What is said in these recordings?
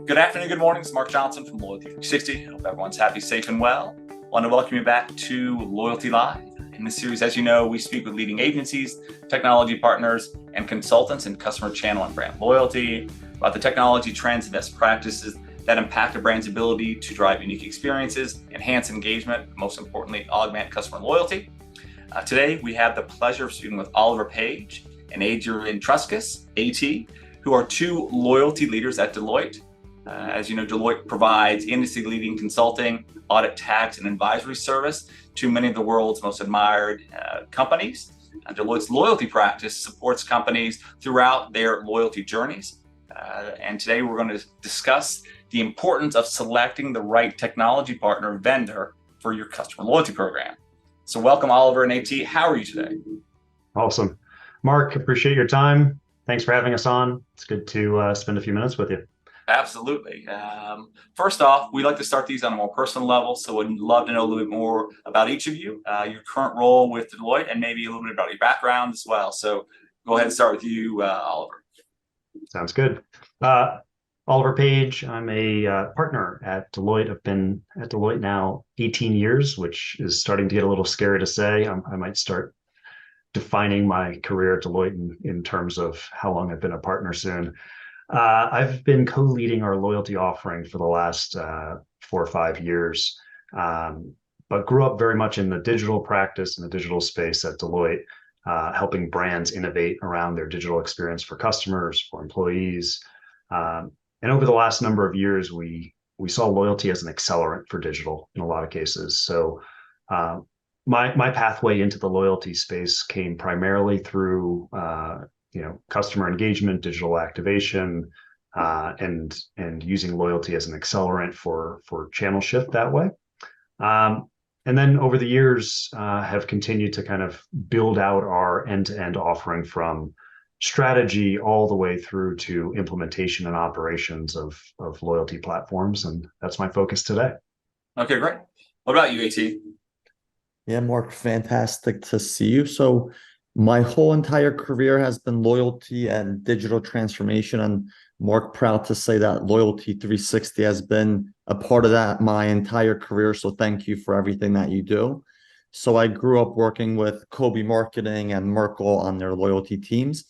Good afternoon, good morning. It's Mark Johnson from Loyalty360. Hope everyone's happy, safe, and well. I want to welcome you back to Loyalty Live. In this series, as you know, we speak with leading agencies, technology partners, and consultants in customer channel and brand loyalty about the technology trends and best practices that impact a brand's ability to drive unique experiences, enhance engagement, and most importantly, augment customer loyalty. Today, we have the pleasure of speaking with Oliver Page and Adrian Trzaskus, AT, who are two loyalty leaders at Deloitte. As you know, Deloitte provides industry-leading consulting, audit, tax, and advisory service to many of the world's most admired companies. Deloitte's loyalty practice supports companies throughout their loyalty journeys. And today we're going to discuss the importance of selecting the right technology partner vendor for your customer loyalty program. So welcome, Oliver and AT. How are you today? Awesome. Mark, appreciate your time. Thanks for having us on. It's good to spend a few minutes with you. Absolutely. First off, we like to start these on a more personal level, so we'd love to know a little bit more about each of you, your current role with Deloitte, and maybe a little bit about your background as well. So go ahead and start with you, Oliver. Sounds good. Oliver Page, I'm a partner at Deloitte. I've been at Deloitte now 18 years, which is starting to get a little scary to say. I might start defining my career at Deloitte in terms of how long I've been a partner soon. I've been co-leading our loyalty offering for the last 4 or 5 years, but grew up very much in the digital practice and the digital space at Deloitte, helping brands innovate around their digital experience for customers, for employees. And over the last number of years, we saw loyalty as an accelerant for digital in a lot of cases. So my pathway into the loyalty space came primarily through customer engagement, digital activation, and using loyalty as an accelerant for channel shift that way. And then over the years, have continued to kind of build out our end-to-end offering from strategy all the way through to implementation and operations of loyalty platforms. And that's my focus today. Okay, great. What about you, AT? Yeah, Mark, fantastic to see you. So my whole entire career has been loyalty and digital transformation. And Mark, proud to say that Loyalty360 has been a part of that my entire career. So thank you for everything that you do. So I grew up working with Kobe Marketing and Merkle on their loyalty teams.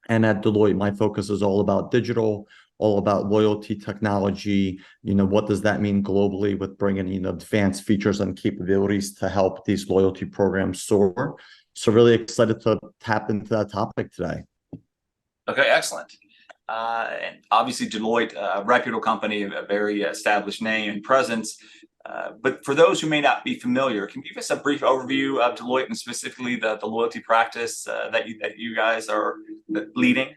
And at Deloitte, my focus is all about digital, all about loyalty technology. What does that mean globally with bringing advanced features and capabilities to help these loyalty programs soar? So really excited to tap into that topic today. Okay, excellent. And obviously Deloitte, a reputable company, a very established name and presence. But for those who may not be familiar, can you give us a brief overview of Deloitte and specifically the loyalty practice that you guys are leading?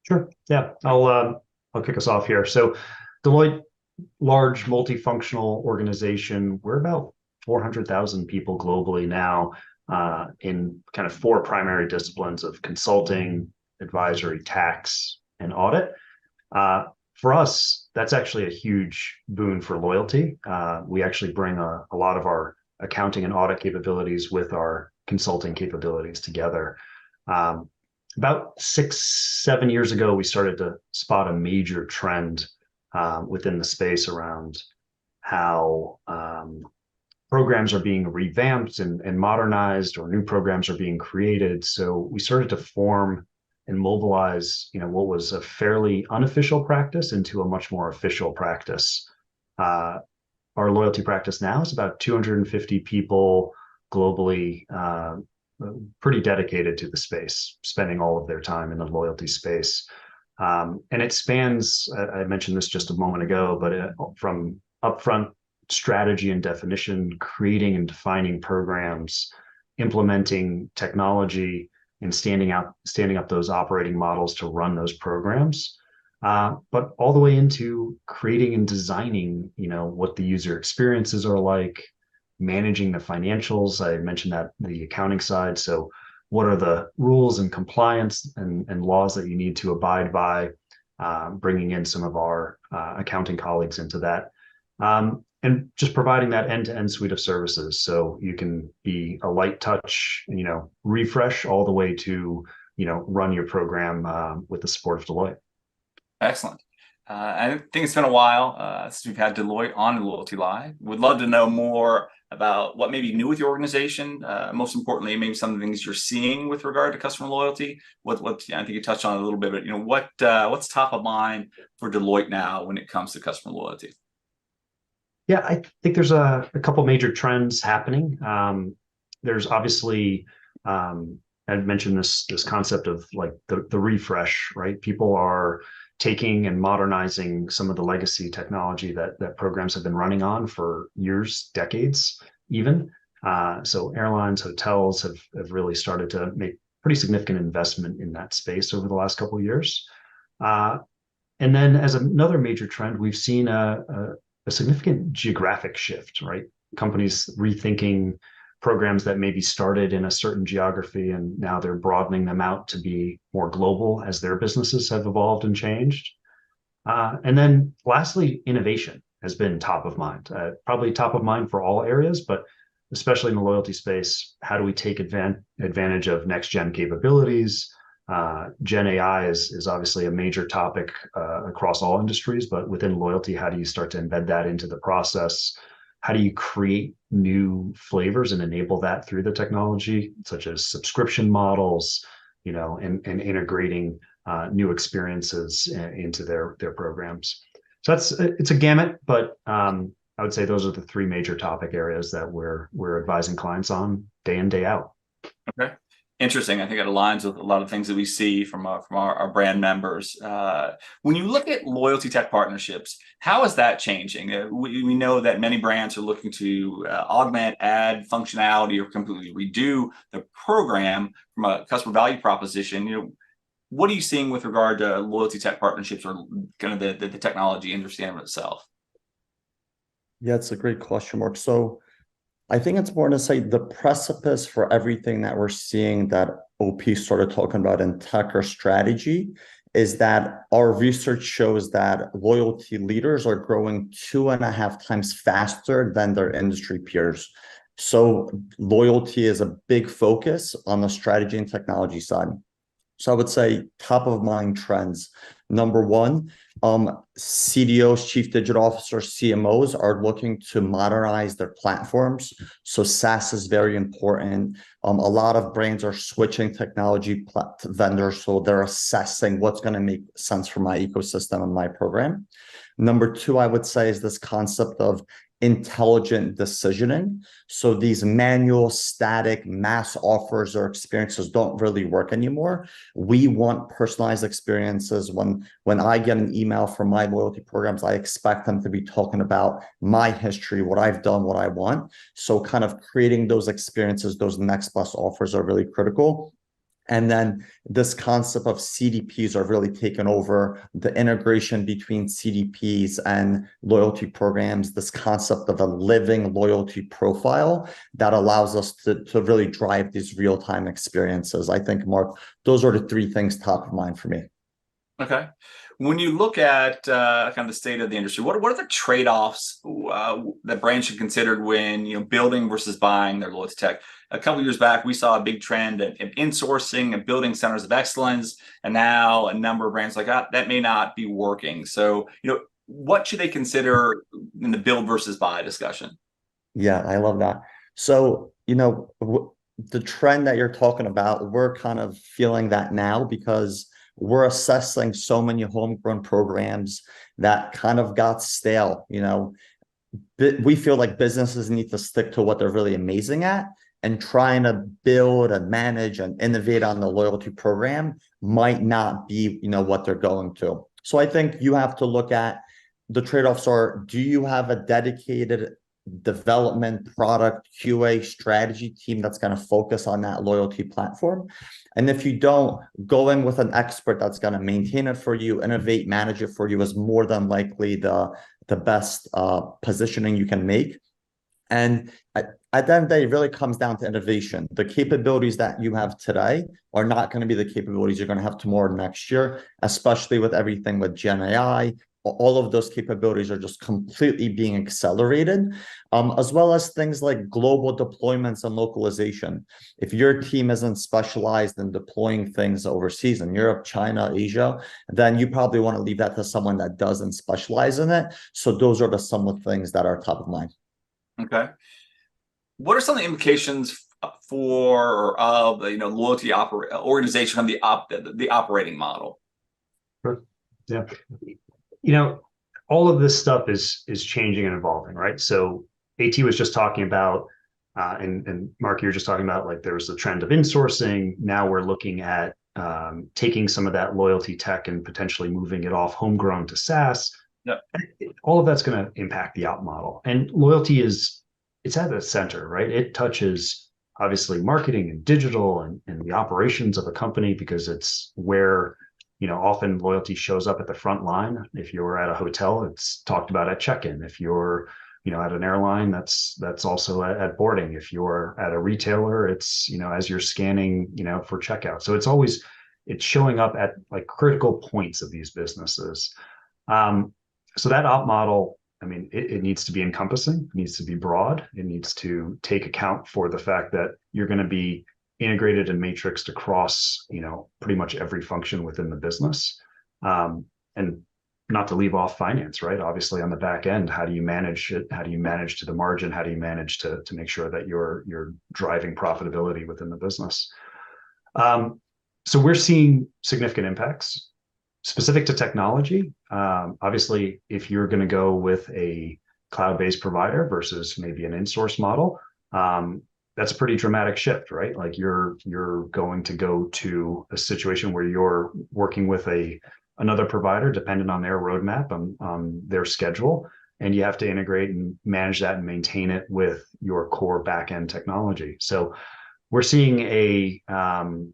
Sure. Yeah, I'll kick us off here. So Deloitte, large multifunctional organization. We're about 400,000 people globally now, in kind of 4 primary disciplines of consulting, advisory, tax, and audit. For us, that's actually a huge boon for loyalty. We actually bring a lot of our accounting and audit capabilities with our consulting capabilities together. About 6-7 years ago, we started to spot a major trend within the space around how programs are being revamped and modernized, or new programs are being created. So we started to form and mobilize, what was a fairly unofficial practice into a much more official practice. Our loyalty practice now is about 250 people globally, pretty dedicated to the space, spending all of their time in the loyalty space. And it spans, I mentioned this just a moment ago, but from upfront strategy and definition, creating and defining programs, implementing technology, and standing up those operating models to run those programs, but all the way into creating and designing, what the user experiences are like, managing the financials. I mentioned that the accounting side. So what are the rules and compliance and laws that you need to abide by, bringing in some of our accounting colleagues into that. And just providing that end-to-end suite of services. So you can be a light touch, refresh all the way to, run your program with the support of Deloitte. Excellent. I think it's been a while since we've had Deloitte on Loyalty Live. Would love to know more about what may be new with your organization. Most importantly, maybe some of the things you're seeing with regard to customer loyalty. I think you touched on it a little bit, but what's top of mind for Deloitte now when it comes to customer loyalty? Yeah, I think there's a couple major trends happening. There's obviously, I've mentioned this concept of like the refresh, right? People are taking and modernizing some of the legacy technology that programs have been running on for years, decades, even. So airlines, hotels have really started to make pretty significant investment in that space over the last couple of years. And then as another major trend, we've seen a significant geographic shift, right? Companies rethinking programs that maybe started in a certain geography and now they're broadening them out to be more global as their businesses have evolved and changed. And then lastly, innovation has been top of mind, probably top of mind for all areas, but especially in the loyalty space. How do we take advantage of next gen capabilities? Gen AI is obviously a major topic across all industries, but within loyalty, how do you start to embed that into the process? How do you create new flavors and enable that through the technology, such as subscription models, and integrating new experiences into their programs? So it's a gamut, but I would say those are the three major topic areas that we're advising clients on day in, day out. Okay. Interesting. I think it aligns with a lot of things that we see from our brand members. When you look at loyalty tech partnerships, how is that changing? We know that many brands are looking to augment, add functionality, or completely redo the program from a customer value proposition. What are you seeing with regard to loyalty tech partnerships or kind of the technology industry in itself? Yeah, it's a great question, Mark. So I think it's important to say the precipice for everything that we're seeing that OP started talking about in tech or strategy is that our research shows that loyalty leaders are growing 2.5 times faster than their industry peers. So loyalty is a big focus on the strategy and technology side. So I would say top of mind trends. Number one, CDOs, chief digital officers, CMOs are looking to modernize their platforms. So SaaS is very important. A lot of brands are switching technology vendors, so they're assessing what's going to make sense for my ecosystem and my program. Number two, I would say, is this concept of intelligent decisioning. So these manual, static, mass offers or experiences don't really work anymore. We want personalized experiences. When I get an email from my loyalty programs, I expect them to be talking about my history, what I've done, what I want. So kind of creating those experiences, those next best offers are really critical. And then this concept of CDPs are really taken over, the integration between CDPs and loyalty programs, this concept of a living loyalty profile that allows us to really drive these real-time experiences. I think, Mark, those are the three things top of mind for me. Okay. When you look at kind of the state of the industry, what are the trade-offs that brands should consider when building versus buying their loyalty tech? A couple of years back, we saw a big trend of insourcing and building centers of excellence, and now a number of brands like that may not be working. So, what should they consider in the build versus buy discussion? Yeah, I love that. So, the trend that you're talking about, we're kind of feeling that now because we're assessing so many homegrown programs that kind of got stale. We feel like businesses need to stick to what they're really amazing at, and trying to build and manage and innovate on the loyalty program might not be, what they're going to. So I think you have to look at the trade-offs are, do you have a dedicated development, product, QA strategy team that's going to focus on that loyalty platform? And if you don't, going with an expert that's going to maintain it for you, innovate, manage it for you is more than likely the best positioning you can make. And at the end of the day, it really comes down to innovation. The capabilities that you have today are not going to be the capabilities you're going to have tomorrow, next year, especially with everything with Gen AI, all of those capabilities are just completely being accelerated, as well as things like global deployments and localization. If your team isn't specialized in deploying things overseas in Europe, China, Asia, then you probably want to leave that to someone that doesn't specialize in it. So those are some of the things that are top of mind. Okay. What are some of the implications for or of the loyalty organization on the operating model? Sure. Yeah. All of this stuff is changing and evolving, right? So AT was just talking about, and Mark, you were just talking about, like, there was the trend of insourcing. Now we're looking at taking some of that loyalty tech and potentially moving it off homegrown to SaaS. Yep. All of that's going to impact the op model. And loyalty it's at the center, right? It touches obviously marketing and digital and the operations of a company, because it's where often loyalty shows up at the front line. If you're at a hotel, it's talked about at check-in. If you're, at an airline, that's also at boarding. If you're at a retailer, it's, as you're scanning, for checkout. So it's showing up at like critical points of these businesses. So that op model, I mean, it needs to be encompassing, it needs to be broad, it needs to take account for the fact that you're going to be integrated and matrixed across, pretty much every function within the business. And not to leave off finance, right? Obviously on the back end, how do you manage it? How do you manage to the margin? How do you manage to make sure that you're driving profitability within the business? So we're seeing significant impacts specific to technology. Obviously, if you're going to go with a cloud-based provider versus maybe an in-source model, that's a pretty dramatic shift, right? Like you're going to go to a situation where you're working with another provider dependent on their roadmap, on their schedule, and you have to integrate and manage that and maintain it with your core back-end technology. So we're seeing a kind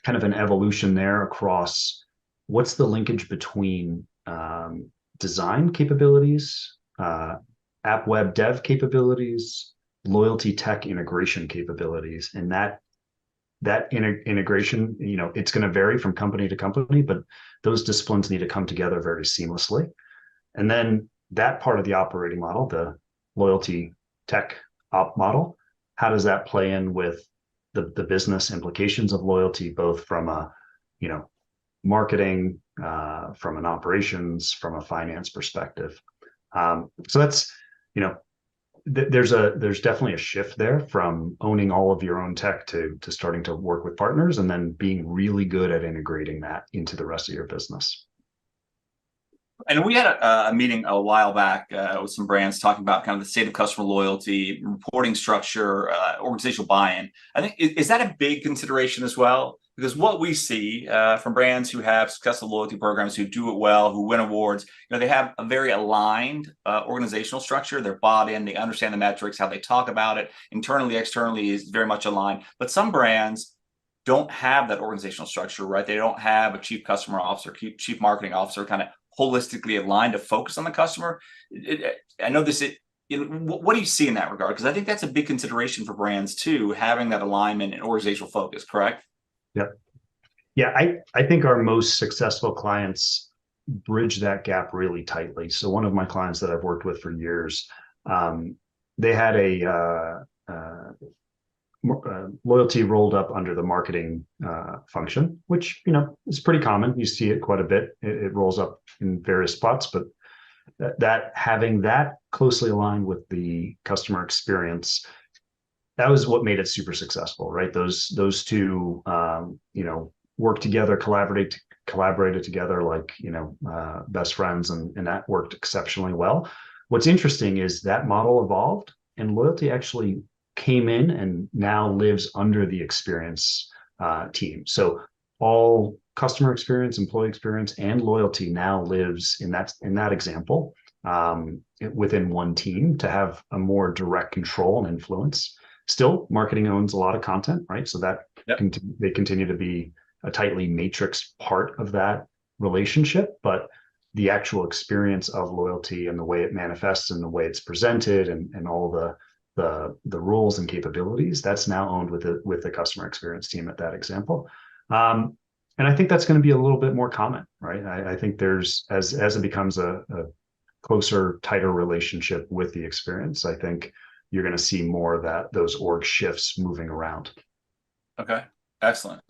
of an evolution there across what's the linkage between design capabilities, app web dev capabilities, loyalty tech integration capabilities, and that integration, it's going to vary from company to company, but those disciplines need to come together very seamlessly. And then that part of the operating model, the loyalty tech op model, how does that play in with the business implications of loyalty, both from a marketing, from an operations, from a finance perspective? So that's there's definitely a shift there from owning all of your own tech to starting to work with partners and then being really good at integrating that into the rest of your business. And we had a meeting a while back with some brands talking about kind of the state of customer loyalty, reporting structure, organizational buy-in. I think, is that a big consideration as well? Because what we see from brands who have successful loyalty programs, who do it well, who win awards, they have a very aligned organizational structure. They're bought in, they understand the metrics, how they talk about it, internally, externally is very much aligned. But some brands don't have that organizational structure, right? They don't have a chief customer officer, chief marketing officer kind of holistically aligned to focus on the customer. I know this. What do you see in that regard? Because I think that's a big consideration for brands too, having that alignment and organizational focus. Correct? Yep. Yeah, I think our most successful clients bridge that gap really tightly. So one of my clients that I've worked with for years, they had a loyalty rolled up under the marketing function, which is pretty common. You see it quite a bit. It rolls up in various spots, but that having that closely aligned with the customer experience, that was what made it super successful, right? Those two, work together, collaborated together like best friends, and that worked exceptionally well. What's interesting is that model evolved, and loyalty actually came in and now lives under the experience team. So all customer experience, employee experience, and loyalty now lives in that example within one team to have a more direct control and influence. Still, marketing owns a lot of content, right? So that they continue to be a tightly matrixed part of that relationship, but the actual experience of loyalty and the way it manifests and the way it's presented and all the rules and capabilities, that's now owned with the customer experience team at that example. And I think that's going to be a little bit more common, right? I think there's as it becomes a closer, tighter relationship with the experience, I think you're going to see more of that, those org shifts moving around. Okay, excellent.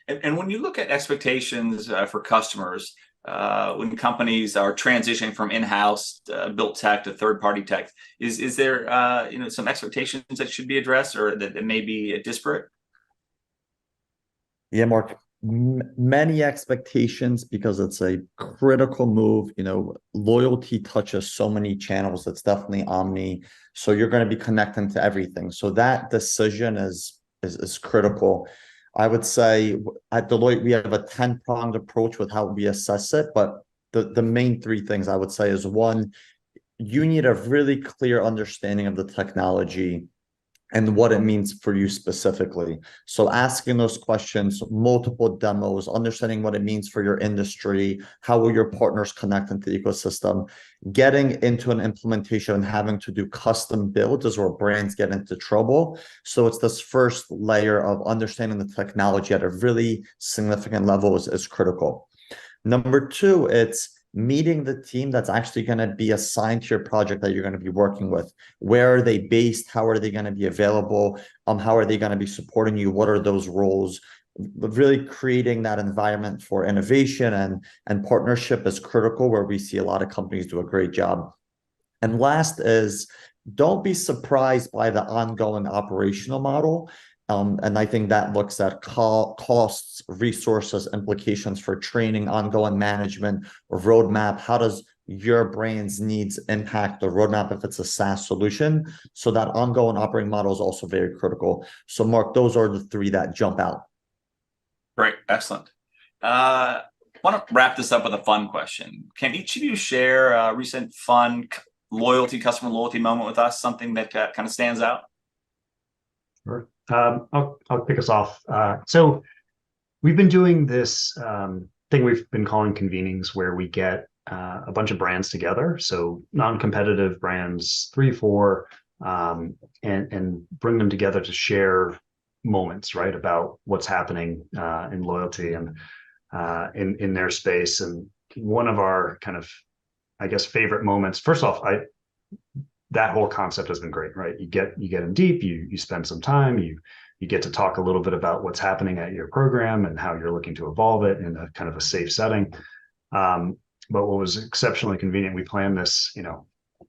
And when you look at expectations for customers, when companies are transitioning from in-house built tech to third-party tech, is there some expectations that should be addressed or that may be disparate? Yeah, Mark, many expectations because it's a critical move. Loyalty touches so many channels. It's definitely omni. So you're going to be connecting to everything. So that decision is critical. I would say at Deloitte, we have a 10-pronged approach with how we assess it. But the main three things I would say is, one, you need a really clear understanding of the technology and what it means for you specifically. So asking those questions, multiple demos, understanding what it means for your industry, how will your partners connect into the ecosystem, getting into an implementation and having to do custom builds is where brands get into trouble. So it's this first layer of understanding the technology at a really significant level is critical. Number two, it's meeting the team that's actually going to be assigned to your project that you're going to be working with. Where are they based? How are they going to be available? How are they going to be supporting you? What are those roles? Really creating that environment for innovation and partnership is critical, where we see a lot of companies do a great job. And last is, don't be surprised by the ongoing operational model. And I think that looks at costs, resources, implications for training, ongoing management, or roadmap. How does your brand's needs impact the roadmap if it's a SaaS solution? So that ongoing operating model is also very critical. So Mark, those are the three that jump out. Great, excellent. I want to wrap this up with a fun question. Can each of you share a recent fun customer loyalty moment with us, something that kind of stands out? Sure. I'll kick us off. So we've been doing this thing we've been calling convenings, where we get a bunch of brands together. So non-competitive brands, 3, 4, and bring them together to share moments, right, about what's happening in loyalty and in their space. And one of our kind of, I guess, favorite moments, first off, that whole concept has been great, right? You get in deep, you spend some time, you get to talk a little bit about what's happening at your program and how you're looking to evolve it in a kind of a safe setting. But what was exceptionally convenient, we planned this,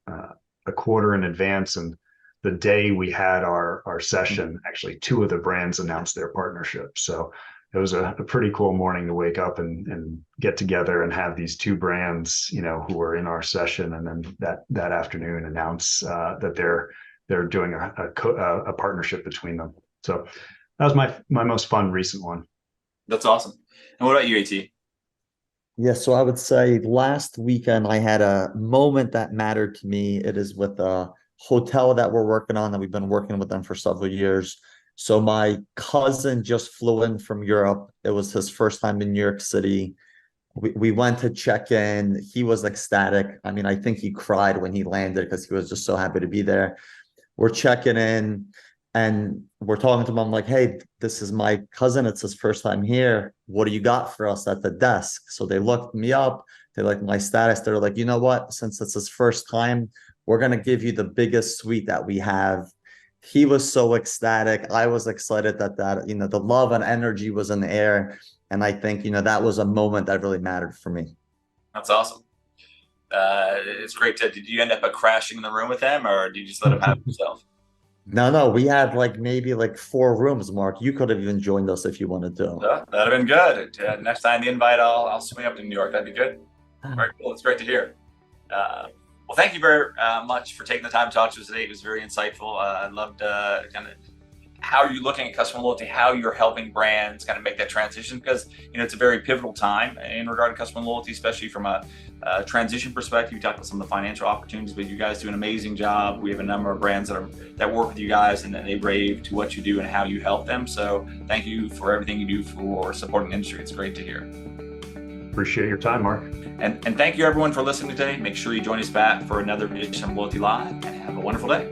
a quarter in advance, and the day we had our session, actually 2 of the brands announced their partnership. So it was a pretty cool morning to wake up and get together and have these 2 brands, who were in our session, and then that afternoon announce that they're doing a partnership between them. So that was my most fun recent one. That's awesome. And what about you, AT? Yeah, so I would say last weekend I had a moment that mattered to me. It is with a hotel that we're working on, that we've been working with them for several years. So my cousin just flew in from Europe. It was his first time in New York City. We went to check in. He was ecstatic. I mean, I think he cried when he landed because he was just so happy to be there. We're checking in and we're talking to him. I'm like, hey, this is my cousin. It's his first time here. What do you got for us at the desk? So they looked me up. They liked my status. They're like, you know what? Since it's his first time, we're going to give you the biggest suite that we have. He was so ecstatic. I was excited that the love and energy was in the air. And I think, that was a moment that really mattered for me. That's awesome. It's great. Did you end up crashing in the room with them, or did you just let him have it yourself? No, we had maybe 4 rooms, Mark. You could have even joined us if you wanted to. That'd have been good. Next time the invite, I'll swing up to New York. That'd be good. Very cool. It's great to hear. Well, thank you very much for taking the time to talk to us today. It was very insightful. I loved kind of how you're looking at customer loyalty, how you're helping brands kind of make that transition, because it's a very pivotal time in regard to customer loyalty, especially from a transition perspective. You talked about some of the financial opportunities, but you guys do an amazing job. We have a number of brands that work with you guys, and they rave to what you do and how you help them. So thank you for everything you do for supporting the industry. It's great to hear. Appreciate your time, Mark. And thank you everyone for listening today. Make sure you join us back for another edition of Loyalty Live, and have a wonderful day.